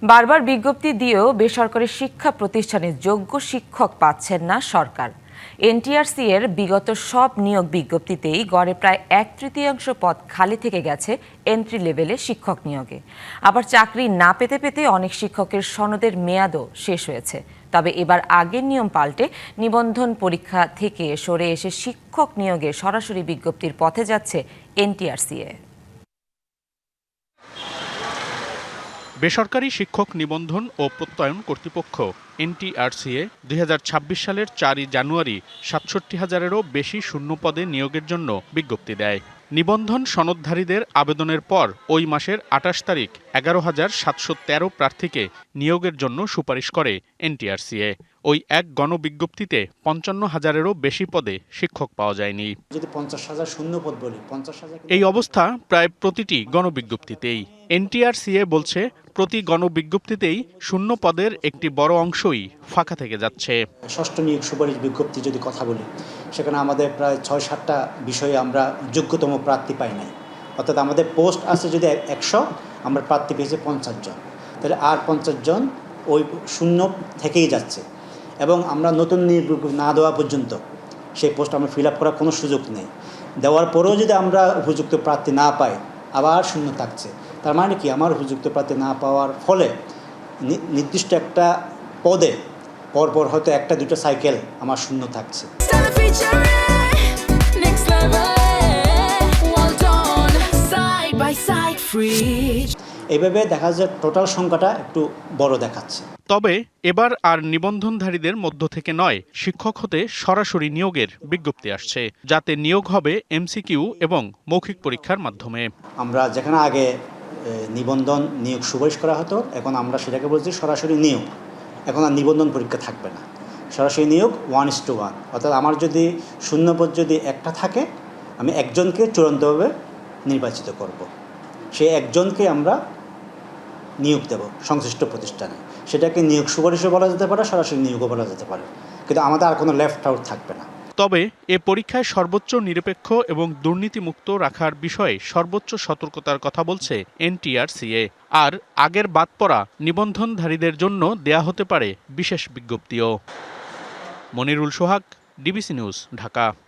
বারবার বিজ্ঞপ্তি দিয়েও বেসরকারি শিক্ষা প্রতিষ্ঠানে যোগ্য শিক্ষক পাচ্ছেন না সরকার। এনটিআরসি এর বিগত সব নিয়োগ বিজ্ঞপ্তিতেই গড়ে প্রায় 1/3 পদ খালি থেকে গেছে এন্ট্রি লেভেলে শিক্ষক নিয়োগে। আবার চাকরি না পেতে পেতে অনেক শিক্ষকের সনদের মেয়াদও শেষ হয়েছে। তবে এবার আগের নিয়ম পাল্টে নিবন্ধন পরীক্ষা থেকে সরে এসে শিক্ষক নিয়োগে সরাসরি বিজ্ঞপ্তির পথে যাচ্ছে এনটিআরসি। বেসরকারি শিক্ষক নিবন্ধন ও প্রত্যয়ন কর্তৃপক্ষ এনটিআরসিএ 2026 সালের 4 জানুয়ারি 67,000-এরও বেশি শূন্য পদে নিয়োগের জন্য বিজ্ঞপ্তি দেয়। নিবন্ধন সনদধারীদের আবেদনের পর ওই মাসের 28 তারিখ 11,713 প্রার্থীকে নিয়োগের জন্য সুপারিশ করে এনটিআরসিএ। ওই এক গণবিজ্ঞপ্তিতে 55,000-এরও বেশি পদে শিক্ষক পাওয়া যায়নি। যদি 50,000 শূন্য পদ বলি, 50,000। এই অবস্থা প্রায় প্রতিটি গণবিজ্ঞপ্তিতেই। এনটিআরসিএ বলছে, প্রতি গণবিজ্ঞপ্তিতেই শূন্য পদের একটি বড় অংশই ফাঁকা থেকে যাচ্ছে। ষষ্ঠ নিয়োগ সুপারিশ বিজ্ঞপ্তি যদি কথা বলি, সেখানে আমাদের প্রায় 6-7টা বিষয়ে আমরা যোগ্যতম প্রার্থী পাই নাই। অর্থাৎ আমাদের পোস্ট আছে যদি 100, আমরা প্রার্থী পেয়েছি 50 জন। তাহলে আর 50 জন ওই শূন্য থেকেই যাচ্ছে, এবং আমরা নতুন নিয়োগ না দেওয়া পর্যন্ত সেই পোস্ট আমরা ফিল আপ করার কোনো সুযোগ নেই। দেওয়ার পরেও যদি আমরা উপযুক্ত প্রার্থী না পাই, আবার শূন্য থাকছে। তার মানে কি, আমার উপযুক্ত প্রার্থী না পাওয়ার ফলে নির্দিষ্ট একটা পদে পরপর হয়তো 1-2টা সাইকেল আমার শূন্য থাকছে। এইভাবে দেখা যায় টোটাল সংখ্যাটা একটু বড় দেখাচ্ছে। তবে এবার আর নিবন্ধনধারীদের মধ্য থেকে নয়, শিক্ষক হতে সরাসরি নিয়োগের বিজ্ঞপ্তি আসছে, যাতে নিয়োগ হবে এমসিকিউ এবং মৌখিক পরীক্ষার মাধ্যমে। আমরা যেখানে আগে নিবন্ধন নিয়োগ সুপারিশ করা হতো, এখন আমরা সেটাকে বলছি সরাসরি নিয়োগ। এখন আর নিবন্ধন পরীক্ষা থাকবে না, সরাসরি নিয়োগ 1:1। অর্থাৎ আমার যদি শূন্য পদ যদি একটা থাকে, আমি একজনকে চূড়ান্তভাবে নির্বাচিত করব। সেই একজনকে আমরা নিয়োগ দেব সংশ্লিষ্ট প্রতিষ্ঠানে। সেটাকে নিয়োগ সুপারিশও বলা যেতে পারে, সরাসরি নিয়োগও বলা যেতে পারে, কিন্তু আমাদের আর কোনো লেফট আউট থাকবে না। তবে এ পরীক্ষায় সর্বোচ্চ নিরপেক্ষ এবং দুর্নীতিমুক্ত রাখার বিষয়ে সর্বোচ্চ সতর্কতার কথা বলছে এনটিআরসিএ। আর আগের বাদ পড়া নিবন্ধনধারীদের জন্য দেয়া হতে পারে বিশেষ বিজ্ঞপ্তিও। মনিরুল সোহাগ, ডিবিসি নিউজ, ঢাকা।